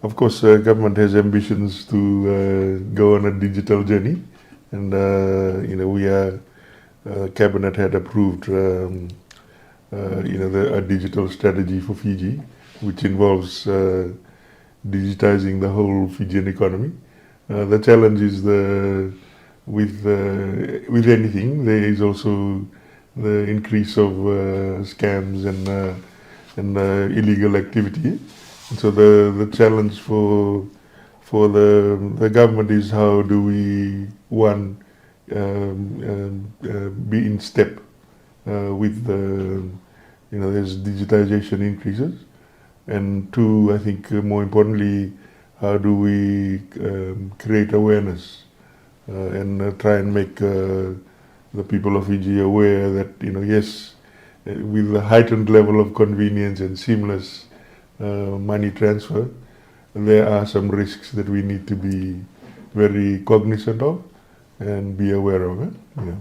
of course, government has ambitions to go on a digital journey, and we are cabinet had approved a digital strategy for Fiji, which involves digitizing the whole Fijian economy. The challenge is with anything there is also the increase of scams and illegal activity. And so the challenge for the government is how do we be in step with the there's digitization increases, and two, I think more importantly, how do we create awareness and try and make the people of Fiji aware that yes, with the heightened level of convenience and seamless money transfer, there are some risks that we need to be very cognizant of and be aware of it. Yeah.